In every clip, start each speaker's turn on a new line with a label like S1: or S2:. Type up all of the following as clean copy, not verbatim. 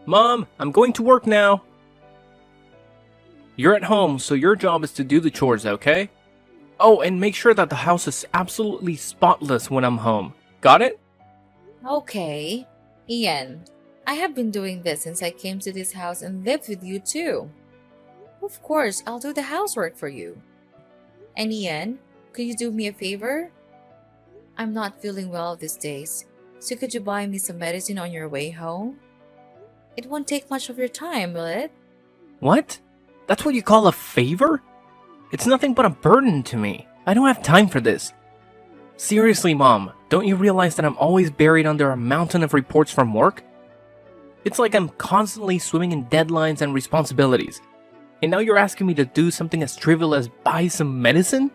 S1: Mom, I'm going to work now. You're at home, so your job is to do the chores, okay? Oh, and make sure that the house is absolutely spotless when I'm home. Got it?
S2: Okay. Ian, I have been doing this since I came to this house and lived with you too. Of course, I'll do the housework for you. And Ian, could you do me a favor? I'm not feeling well these days, so could you buy me some medicine on your way home? It won't take much of your time, will it?
S1: What? That's what you call a favor? It's nothing but a burden to me. I don't have time for this. Seriously, Mom, don't you realize that I'm always buried under a mountain of reports from work? It's like I'm constantly swimming in deadlines and responsibilities. And now you're asking me to do something as trivial as buy some medicine?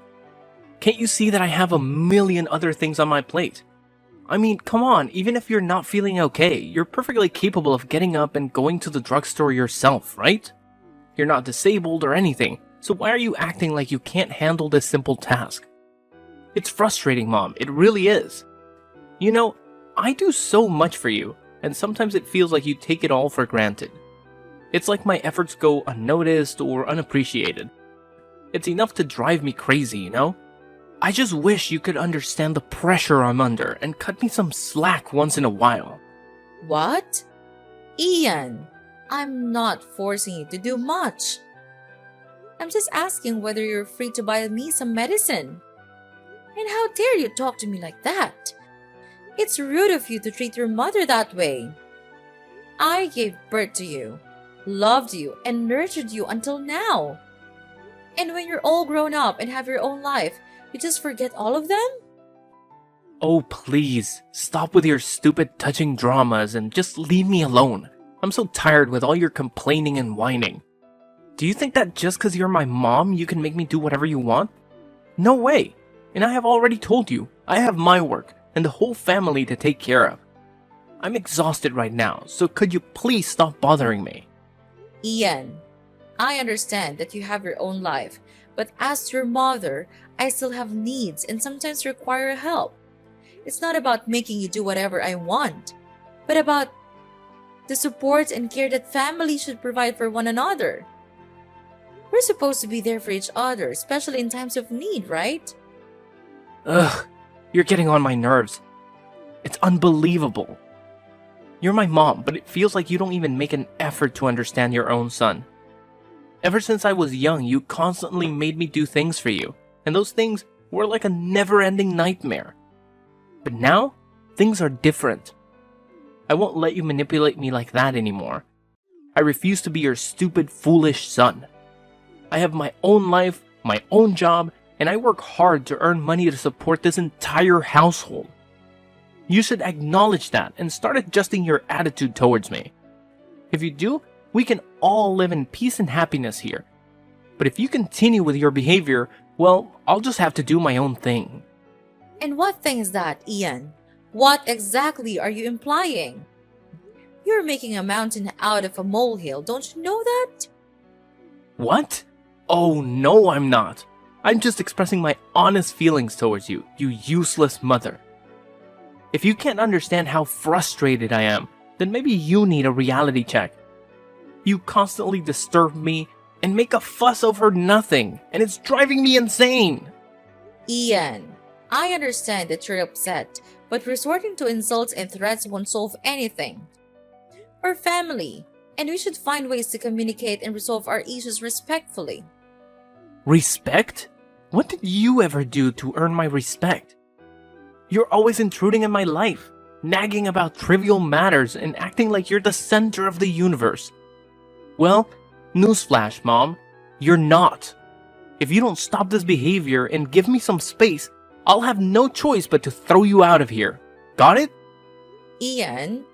S1: Can't you see that I have a million other things on my plate? I mean, come on, even if you're not feeling okay, you're perfectly capable of getting up and going to the drugstore yourself, right? You're not disabled or anything, so why are you acting like you can't handle this simple task? It's frustrating, Mom, it really is. You know, I do so much for you, and sometimes it feels like you take it all for granted. It's like my efforts go unnoticed or unappreciated. It's enough to drive me crazy, you know? I just wish you could understand the pressure I'm under and cut me some slack once in a while.
S2: What? Ian, I'm not forcing you to do much. I'm just asking whether you're free to buy me some medicine. And how dare you talk to me like that? It's rude of you to treat your mother that way. I gave birth to you, loved you, and nurtured you until now. And when you're all grown up and have your own life, you just forget all of them?
S1: Oh, please, stop with your stupid touching dramas and just leave me alone. I'm so tired with all your complaining and whining. Do you think that just because you're my mom, you can make me do whatever you want? No way. And I have already told you, I have my work and the whole family to take care of. I'm exhausted right now, so could you please stop bothering me?
S2: Ian, I understand that you have your own life, but as your mother, I still have needs and sometimes require help. It's not about making you do whatever I want, but about the support and care that family should provide for one another. We're supposed to be there for each other, especially in times of need, right?
S1: Ugh, you're getting on my nerves. It's unbelievable. You're my mom, but it feels like you don't even make an effort to understand your own son. Ever since I was young, you constantly made me do things for you, and those things were like a never-ending nightmare. But now, things are different. I won't let you manipulate me like that anymore. I refuse to be your stupid, foolish son. I have my own life, my own job, and I work hard to earn money to support this entire household. You should acknowledge that and start adjusting your attitude towards me. If you do, we can all live in peace and happiness here. But if you continue with your behavior, well, I'll just have to do my own thing.
S2: And what thing is that, Ian? What exactly are you implying? You're making a mountain out of a molehill, don't you know that?
S1: What? Oh, no, I'm not. I'm just expressing my honest feelings towards you, you useless mother. If you can't understand how frustrated I am, then maybe you need a reality check. You constantly disturb me and make a fuss over nothing, and it's driving me insane.
S2: Ian, I understand that you're upset, but resorting to insults and threats won't solve anything. We're family, and we should find ways to communicate and resolve our issues respectfully.
S1: Respect? What did you ever do to earn my respect? You're always intruding in my life, nagging about trivial matters and acting like you're the center of the universe. Well, newsflash, Mom, you're not. If you don't stop this behavior and give me some space, I'll have no choice but to throw you out of here. Got it?
S2: Ian,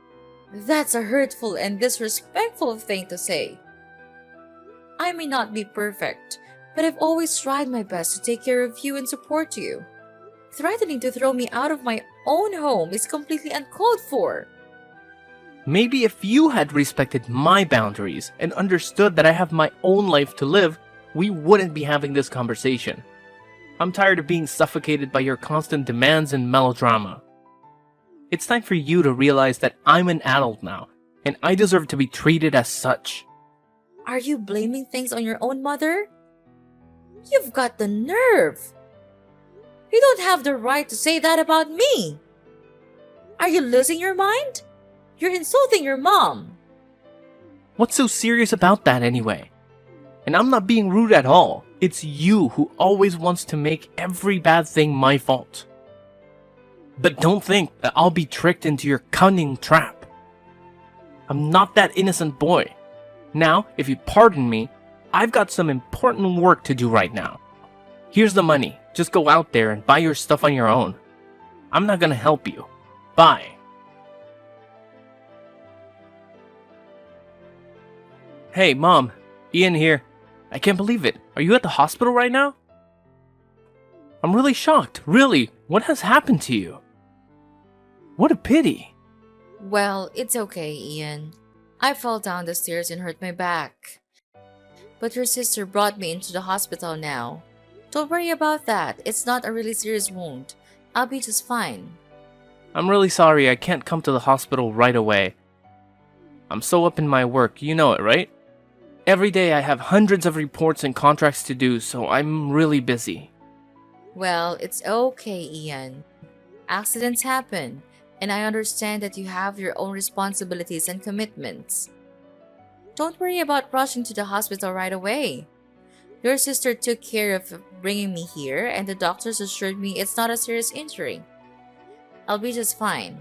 S2: that's a hurtful and disrespectful thing to say. I may not be perfect, but I've always tried my best to take care of you and support you. Threatening to throw me out of my own home is completely uncalled for.
S1: Maybe if you had respected my boundaries and understood that I have my own life to live, we wouldn't be having this conversation. I'm tired of being suffocated by your constant demands and melodrama. It's time for you to realize that I'm an adult now, and I deserve to be treated as such.
S2: Are you blaming things on your own mother? You've got the nerve. You don't have the right to say that about me. Are you losing your mind? You're insulting your mom.
S1: What's so serious about that anyway? And I'm not being rude at all. It's you who always wants to make every bad thing my fault. But don't think that I'll be tricked into your cunning trap. I'm not that innocent boy. Now, if you pardon me, I've got some important work to do right now. Here's the money. Just go out there and buy your stuff on your own. I'm not gonna help you. Bye. Hey, Mom. Ian here. I can't believe it. Are you at the hospital right now? I'm really shocked. Really. What has happened to you? What a pity.
S2: Well, it's okay, Ian. I fell down the stairs and hurt my back. But your sister brought me into the hospital now. Don't worry about that. It's not a really serious wound. I'll be just fine.
S1: I'm really sorry I can't come to the hospital right away. I'm so up in my work, you know it, right? Every day I have hundreds of reports and contracts to do, so I'm really busy.
S2: Well, it's okay, Ian. Accidents happen, and I understand that you have your own responsibilities and commitments. Don't worry about rushing to the hospital right away. Your sister took care of bringing me here, and the doctors assured me it's not a serious injury. I'll be just fine.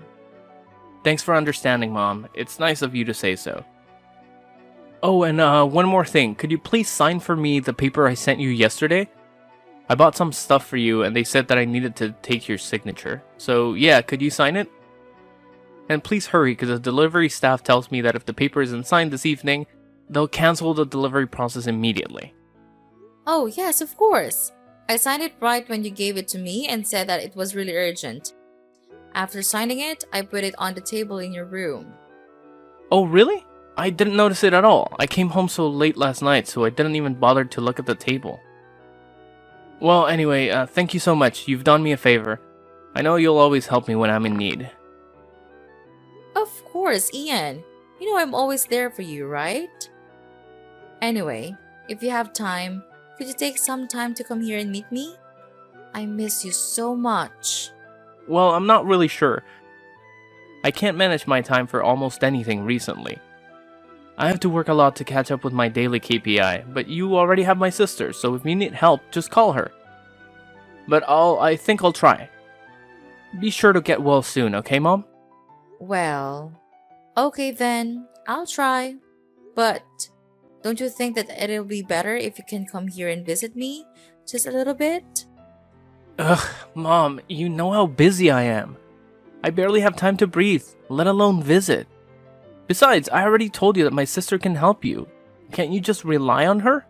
S1: Thanks for understanding, Mom. It's nice of you to say so. Oh, and one more thing. Could you please sign for me the paper I sent you yesterday? I bought some stuff for you, and they said that I needed to take your signature. So, yeah, could you sign it? And please hurry, because the delivery staff tells me that if the paper isn't signed this evening, they'll cancel the delivery process immediately.
S2: Oh, yes, of course. I signed it right when you gave it to me and said that it was really urgent. After signing it, I put it on the table in your room.
S1: Oh, really? I didn't notice it at all. I came home so late last night, so I didn't even bother to look at the table. Well, anyway, thank you so much. You've done me a favor. I know you'll always help me when I'm in need.
S2: Of course, Ian. You know I'm always there for you, right? Anyway, if you have time, could you take some time to come here and meet me? I miss you so much.
S1: Well, I'm not really sure. I can't manage my time for almost anything recently. I have to work a lot to catch up with my daily KPI, but you already have my sister, so if you need help, just call her. But I think I'll try. Be sure to get well soon, okay, Mom?
S2: Well, okay then, I'll try. But don't you think that it'll be better if you can come here and visit me? Just a little bit?
S1: Ugh, Mom, you know how busy I am. I barely have time to breathe, let alone visit. Besides, I already told you that my sister can help you. Can't you just rely on her?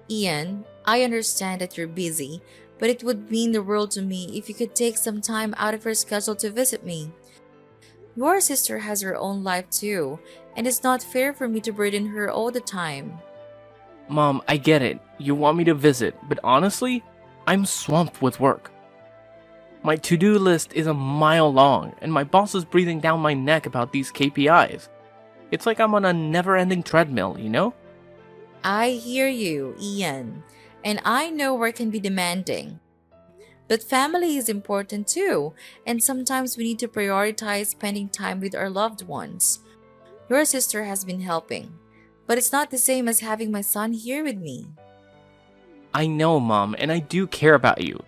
S2: Ian, I understand that you're busy, but it would mean the world to me if you could take some time out of your schedule to visit me. Your sister has her own life too, and it's not fair for me to burden her all the time.
S1: Mom, I get it. You want me to visit, but honestly, I'm swamped with work. My to-do list is a mile long, and my boss is breathing down my neck about these KPIs. It's like I'm on a never-ending treadmill, you know?
S2: I hear you, Ian, and I know work can be demanding. But family is important too, and sometimes we need to prioritize spending time with our loved ones. Your sister has been helping, but it's not the same as having my son here with me.
S1: I know, Mom, and I do care about you.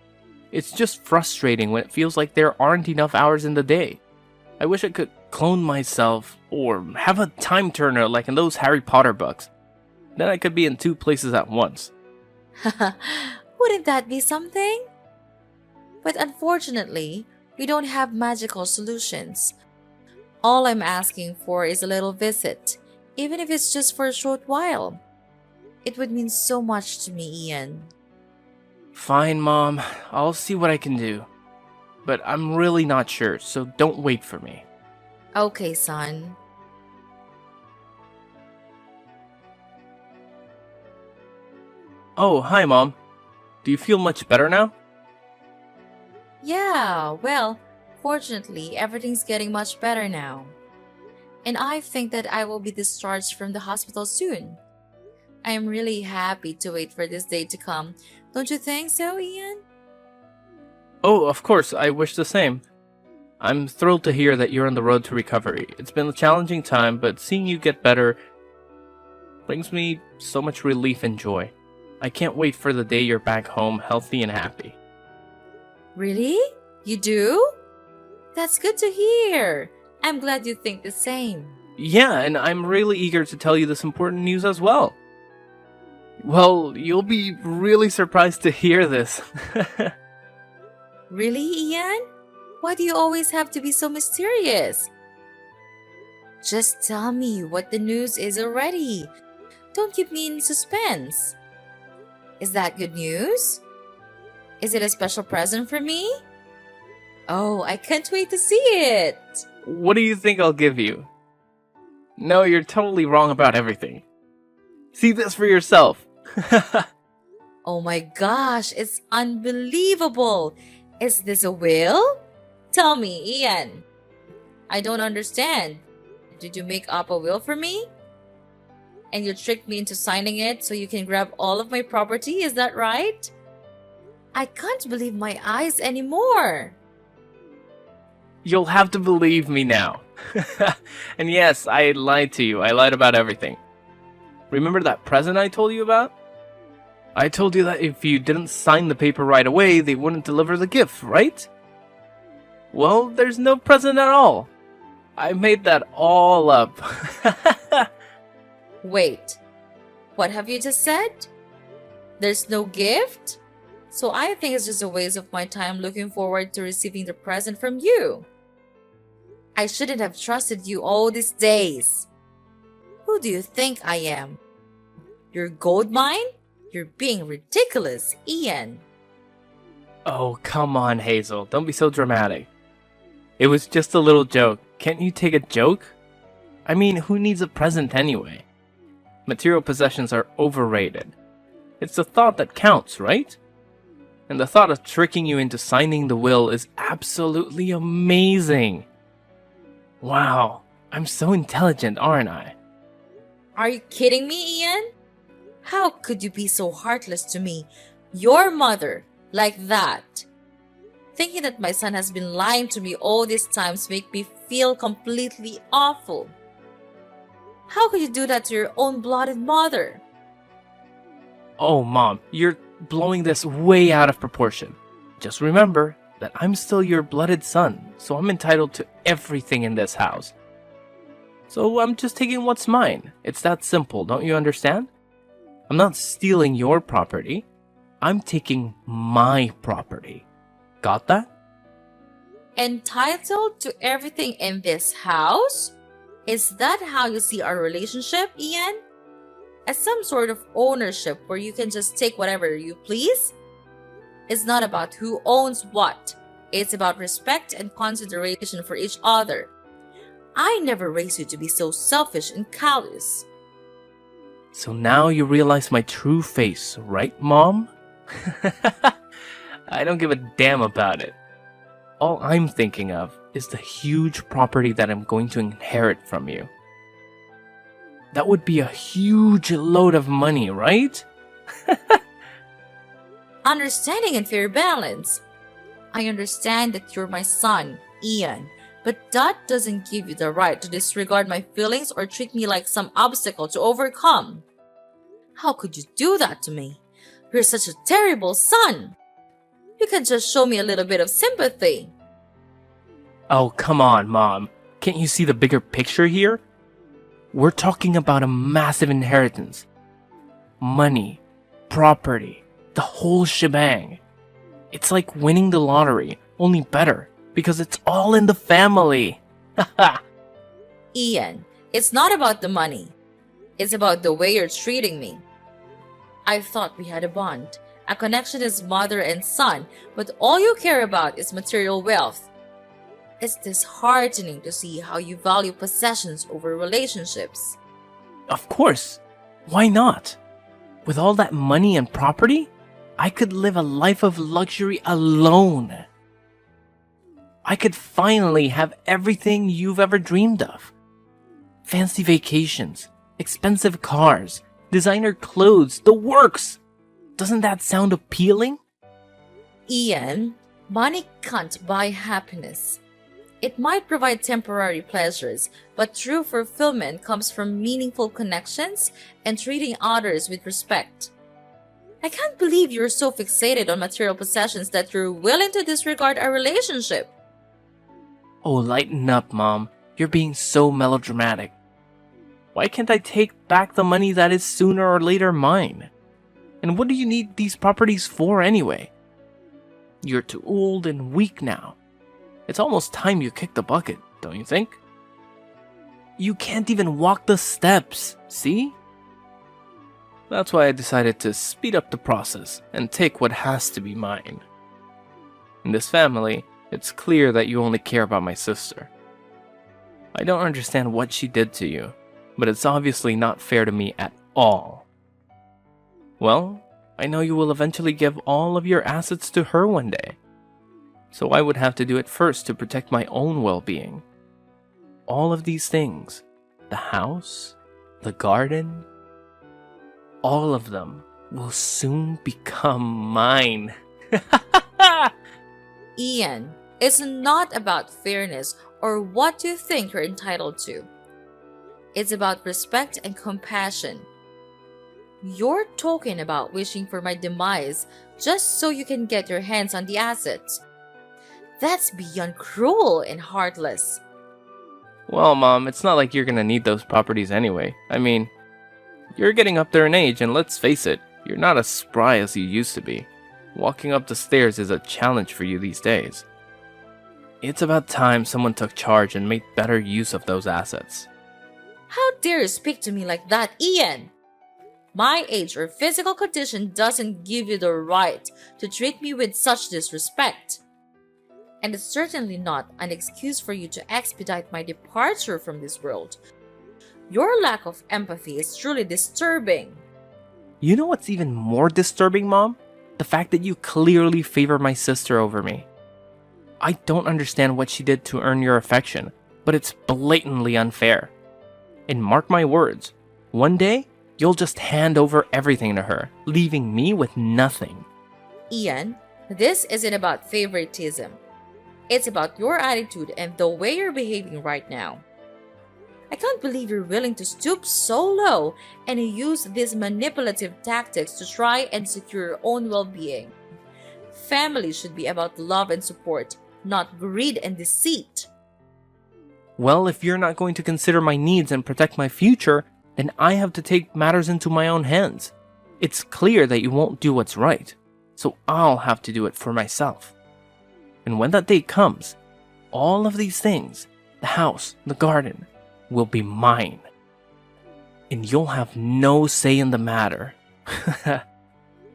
S1: It's just frustrating when it feels like there aren't enough hours in the day. I wish I could clone myself, or have a time turner like in those Harry Potter books. Then I could be in two places at once.
S2: Wouldn't that be something? But unfortunately, we don't have magical solutions. All I'm asking for is a little visit, even if it's just for a short while. It would mean so much to me, Ian.
S1: Fine, Mom. I'll see what I can do. But I'm really not sure, so don't wait for me.
S2: Okay, son.
S1: Oh, hi, Mom. Do you feel much better now?
S2: Yeah, well, fortunately, everything's getting much better now. And I think that I will be discharged from the hospital soon. I am really happy to wait for this day to come. Don't you think so, Ian?
S1: Oh, of course, I wish the same. I'm thrilled to hear that you're on the road to recovery. It's been a challenging time, but seeing you get better brings me so much relief and joy. I can't wait for the day you're back home healthy and happy.
S2: Really? You do? That's good to hear. I'm glad you think the same.
S1: Yeah, and I'm really eager to tell you this important news as well. Well, you'll be really surprised to hear this.
S2: Really, Ian? Why do you always have to be so mysterious? Just tell me what the news is already. Don't keep me in suspense. Is that good news? Is it a special present for me? Oh, I can't wait to see it.
S1: What do you think I'll give you? No, you're totally wrong about everything. See this for yourself.
S2: Oh my gosh, it's unbelievable. Is this a will? Tell me, Ian. I don't understand. Did you make up a will for me? And you tricked me into signing it so you can grab all of my property, is that right? I can't believe my eyes anymore.
S1: You'll have to believe me now. And yes, I lied to you. I lied about everything. Remember that present I told you about? I told you that if you didn't sign the paper right away, they wouldn't deliver the gift, right? Well, there's no present at all. I made that all up.
S2: Wait, what have you just said? There's no gift? So I think it's just a waste of my time looking forward to receiving the present from you. I shouldn't have trusted you all these days. Who do you think I am? Your gold mine? You're being ridiculous, Ian.
S1: Oh, come on, Hazel. Don't be so dramatic. It was just a little joke. Can't you take a joke? I mean, who needs a present anyway? Material possessions are overrated. It's the thought that counts, right? And the thought of tricking you into signing the will is absolutely amazing. Wow, I'm so intelligent, aren't I?
S2: Are you kidding me, Ian? How could you be so heartless to me, your mother, like that? Thinking that my son has been lying to me all these times make me feel completely awful. How could you do that to your own blooded mother?
S1: Oh, Mom, you're blowing this way out of proportion. Just remember that I'm still your blooded son, so I'm entitled to everything in this house. So I'm just taking what's mine. It's that simple, don't you understand? I'm not stealing your property. I'm taking my property. Got that?
S2: Entitled to everything in this house? Is that how you see our relationship, Ian? As some sort of ownership where you can just take whatever you please? It's not about who owns what. It's about respect and consideration for each other. I never raised you to be so selfish and callous.
S1: So now you realize my true face, right, Mom? I don't give a damn about it. All I'm thinking of is the huge property that I'm going to inherit from you. That would be a huge load of money, right?
S2: Understanding and fair balance. I understand that you're my son, Ian, but that doesn't give you the right to disregard my feelings or treat me like some obstacle to overcome. How could you do that to me? You're such a terrible son. You can just show me a little bit of sympathy.
S1: Oh, come on, Mom. Can't you see the bigger picture here? We're talking about a massive inheritance. Money, property, the whole shebang. It's like winning the lottery, only better, because it's all in the family.
S2: Ian, it's not about the money. It's about the way you're treating me. I thought we had a bond, a connection as mother and son, but all you care about is material wealth. It's disheartening to see how you value possessions over relationships.
S1: Of course. Why not? With all that money and property, I could live a life of luxury alone. I could finally have everything you've ever dreamed of. Fancy vacations, expensive cars, designer clothes, the works. Doesn't that sound appealing?
S2: Ian, money can't buy happiness. It might provide temporary pleasures, but true fulfillment comes from meaningful connections and treating others with respect. I can't believe you're so fixated on material possessions that you're willing to disregard our relationship.
S1: Oh, lighten up, Mom. You're being so melodramatic. Why can't I take back the money that is sooner or later mine? And what do you need these properties for anyway? You're too old and weak now. It's almost time you kicked the bucket, don't you think? You can't even walk the steps, see? That's why I decided to speed up the process and take what has to be mine. In this family, it's clear that you only care about my sister. I don't understand what she did to you, but it's obviously not fair to me at all. Well, I know you will eventually give all of your assets to her one day. So I would have to do it first to protect my own well-being. All of these things, the house, the garden, all of them will soon become mine.
S2: Ian, it's not about fairness or what you think you're entitled to. It's about respect and compassion. You're talking about wishing for my demise just so you can get your hands on the assets. That's beyond cruel and heartless.
S1: Well, Mom, it's not like you're gonna need those properties anyway. I mean, you're getting up there in age, and let's face it, you're not as spry as you used to be. Walking up the stairs is a challenge for you these days. It's about time someone took charge and made better use of those assets.
S2: How dare you speak to me like that, Ian? My age or physical condition doesn't give you the right to treat me with such disrespect. And it's certainly not an excuse for you to expedite my departure from this world. Your lack of empathy is truly disturbing.
S1: You know what's even more disturbing, Mom? The fact that you clearly favor my sister over me. I don't understand what she did to earn your affection, but it's blatantly unfair. And mark my words, one day, you'll just hand over everything to her, leaving me with nothing.
S2: Ian, this isn't about favoritism. It's about your attitude and the way you're behaving right now. I can't believe you're willing to stoop so low and use these manipulative tactics to try and secure your own well-being. Family should be about love and support, not greed and deceit.
S1: Well, if you're not going to consider my needs and protect my future, then I have to take matters into my own hands. It's clear that you won't do what's right, so I'll have to do it for myself. And when that day comes, all of these things, the house, the garden, will be mine. And you'll have no say in the matter.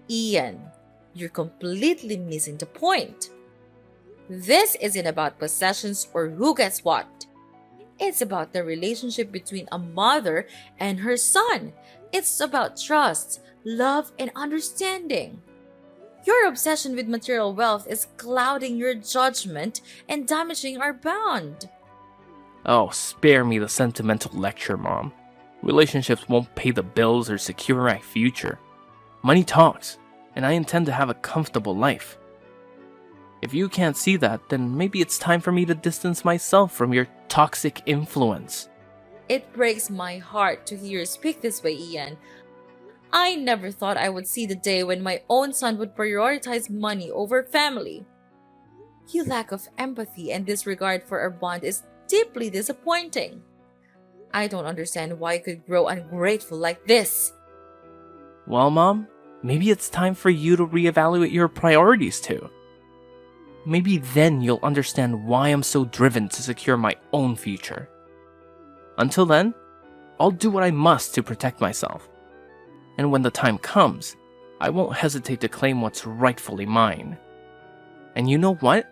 S2: Ian, you're completely missing the point. This isn't about possessions or who gets what. It's about the relationship between a mother and her son. It's about trust, love, and understanding. Your obsession with material wealth is clouding your judgment and damaging our bond.
S1: Oh, spare me the sentimental lecture, Mom. Relationships won't pay the bills or secure my future. Money talks, and I intend to have a comfortable life. If you can't see that, then maybe it's time for me to distance myself from your toxic influence.
S2: It breaks my heart to hear you speak this way, Ian. I never thought I would see the day when my own son would prioritize money over family. Your lack of empathy and disregard for our bond is deeply disappointing. I don't understand why you could grow ungrateful like this.
S1: Well, Mom, maybe it's time for you to reevaluate your priorities too. Maybe then you'll understand why I'm so driven to secure my own future. Until then, I'll do what I must to protect myself. And when the time comes, I won't hesitate to claim what's rightfully mine. And you know what?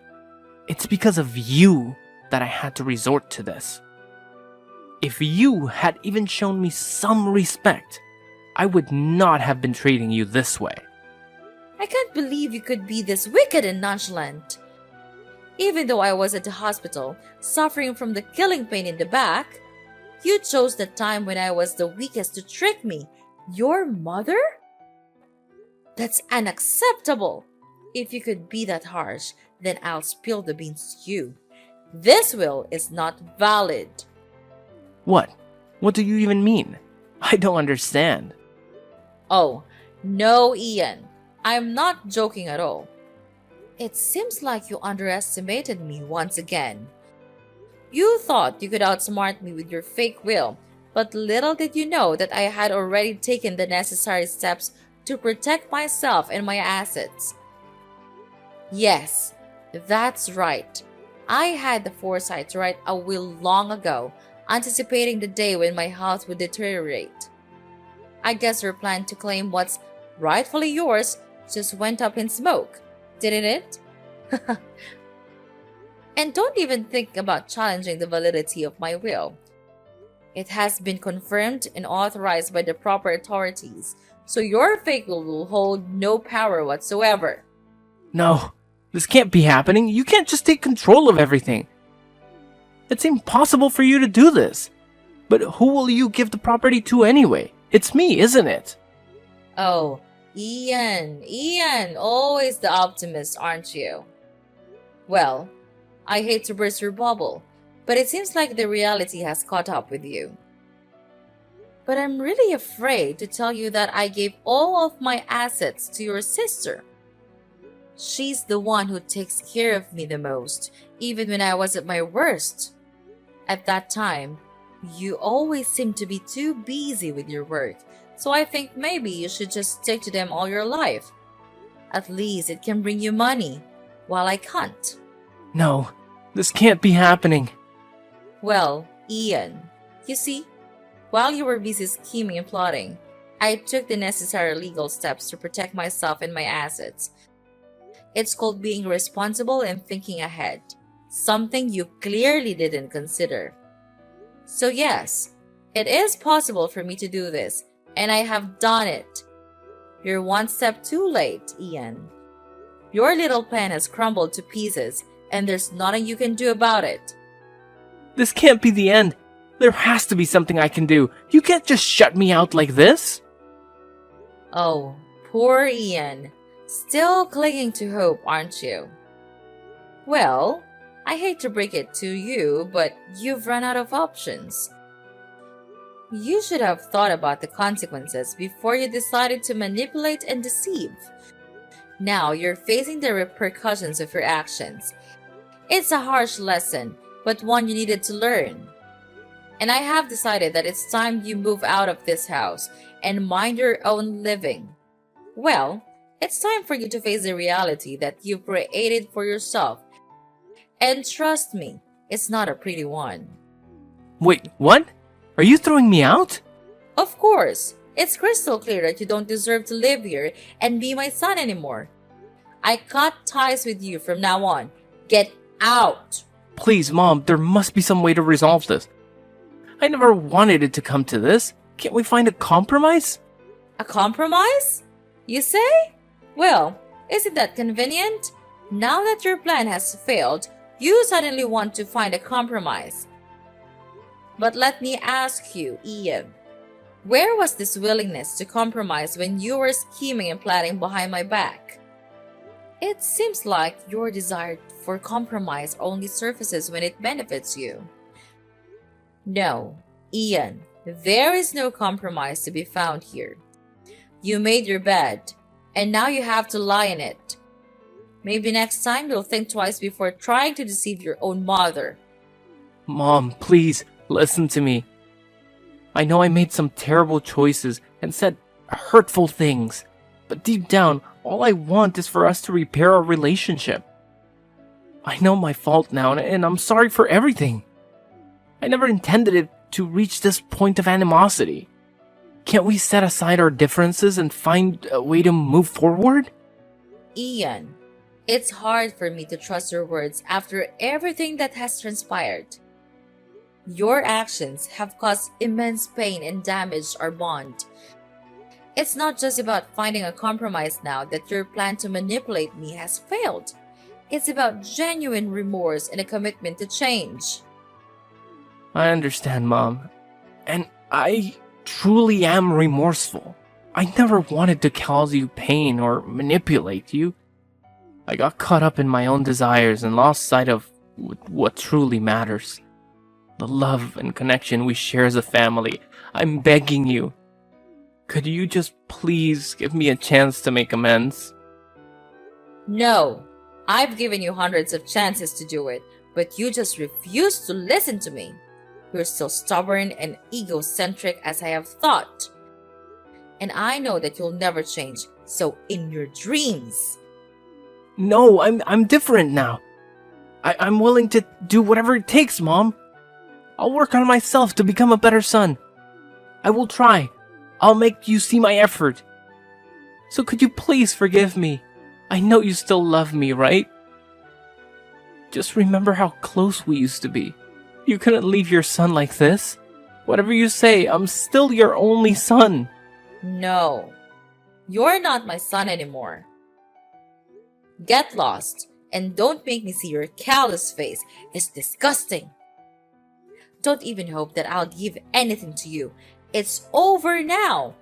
S1: It's because of you that I had to resort to this. If you had even shown me some respect, I would not have been treating you this way.
S2: I can't believe you could be this wicked and nonchalant. Even though I was at the hospital, suffering from the killing pain in the back, You chose the time when I was the weakest to trick me. Your mother? That's unacceptable. If you could be that harsh, then I'll spill the beans to you. This will is not valid.
S1: What? What do you even mean? I don't understand.
S2: Oh, no, Ian. I'm not joking at all. It seems like you underestimated me once again. You thought you could outsmart me with your fake will, but little did you know that I had already taken the necessary steps to protect myself and my assets. Yes, that's right. I had the foresight to write a will long ago, anticipating the day when my health would deteriorate. I guess your plan to claim what's rightfully yours just went up in smoke, didn't it? And don't even think about challenging the validity of my will. It has been confirmed and authorized by the proper authorities, so your fake will hold no power whatsoever.
S1: No, this can't be happening. You can't just take control of everything. It's impossible for you to do this. But who will you give the property to anyway? It's me, isn't it?
S2: Oh, Ian, always the optimist, aren't you? Well, I hate to burst your bubble, but it seems like the reality has caught up with you. But I'm really afraid to tell you that I gave all of my assets to your sister. She's the one who takes care of me the most, even when I was at my worst. At that time, you always seemed to be too busy with your work, so I think maybe you should just stick to them all your life. At least it can bring you money, while I can't.
S1: No, this can't be happening.
S2: Well, Ian, you see, while you were busy scheming and plotting, I took the necessary legal steps to protect myself and my assets. It's called being responsible and thinking ahead, something you clearly didn't consider. So yes, it is possible for me to do this, and I have done it. You're one step too late, Ian. Your little plan has crumbled to pieces, and there's nothing you can do about it.
S1: This can't be the end. There has to be something I can do. You can't just shut me out like this.
S2: Oh, poor Ian. Still clinging to hope, aren't you? Well, I hate to break it to you, but you've run out of options. You should have thought about the consequences before you decided to manipulate and deceive. Now you're facing the repercussions of your actions. It's a harsh lesson, but one you needed to learn. And I have decided that it's time you move out of this house and mind your own living. Well, it's time for you to face the reality that you've created for yourself. And trust me, it's not a pretty one.
S1: Wait, what? Are you throwing me out?
S2: Of course, it's crystal clear that you don't deserve to live here and be my son anymore. I cut ties with you from now on. Get out!
S1: Please, Mom, there must be some way to resolve this. I never wanted it to come to this. Can't we find a compromise?
S2: A compromise? You say? Well, isn't that convenient? Now that your plan has failed, you suddenly want to find a compromise. But let me ask you, Ian, where was this willingness to compromise when you were scheming and planning behind my back? It seems like your desire for compromise only surfaces when it benefits you. No, Ian, there is no compromise to be found here. You made your bed, and now you have to lie in it. Maybe next time you'll think twice before trying to deceive your own mother.
S1: Mom, please, listen to me. I know I made some terrible choices and said hurtful things, but deep down, all I want is for us to repair our relationship. I know my fault now, and I'm sorry for everything. I never intended it to reach this point of animosity. Can't we set aside our differences and find a way to move forward?
S2: Ian, it's hard for me to trust your words after everything that has transpired. Your actions have caused immense pain and damaged our bond. It's not just about finding a compromise now that your plan to manipulate me has failed. It's about genuine remorse and a commitment to change.
S1: I understand, Mom. And I truly am remorseful. I never wanted to cause you pain or manipulate you. I got caught up in my own desires and lost sight of what truly matters. The love and connection we share as a family. I'm begging you. Could you just please give me a chance to make amends?
S2: No, I've given you hundreds of chances to do it, but you just refuse to listen to me. You're still stubborn and egocentric as I have thought. And I know that you'll never change, so in your dreams.
S1: No, I'm different now. I'm willing to do whatever it takes, Mom. I'll work on myself to become a better son. I will try. I'll make you see my effort. So could you please forgive me? I know you still love me, right? Just remember how close we used to be. You couldn't leave your son like this. Whatever you say, I'm still your only son.
S2: No, you're not my son anymore. Get lost and don't make me see your callous face. It's disgusting. Don't even hope that I'll give anything to you. It's over now.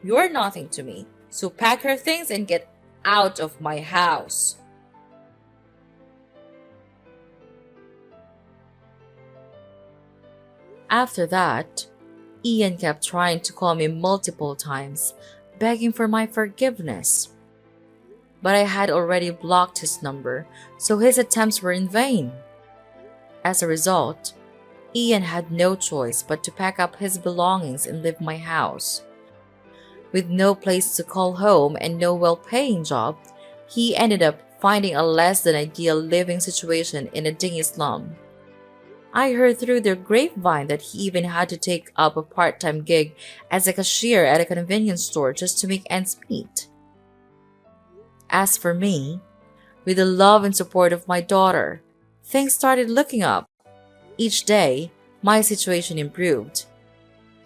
S2: You're nothing to me, so pack your things and get out of my house. After that, Ian kept trying to call me multiple times, begging for my forgiveness. But I had already blocked his number, so his attempts were in vain. As a result, Ian had no choice but to pack up his belongings and leave my house. With no place to call home and no well-paying job, he ended up finding a less than ideal living situation in a dingy slum. I heard through the grapevine that he even had to take up a part-time gig as a cashier at a convenience store just to make ends meet. As for me, with the love and support of my daughter, things started looking up. Each day, my situation improved,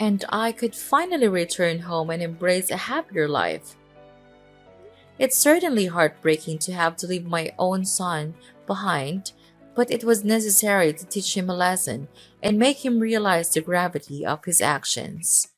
S2: and I could finally return home and embrace a happier life. It's certainly heartbreaking to have to leave my own son behind, but it was necessary to teach him a lesson and make him realize the gravity of his actions.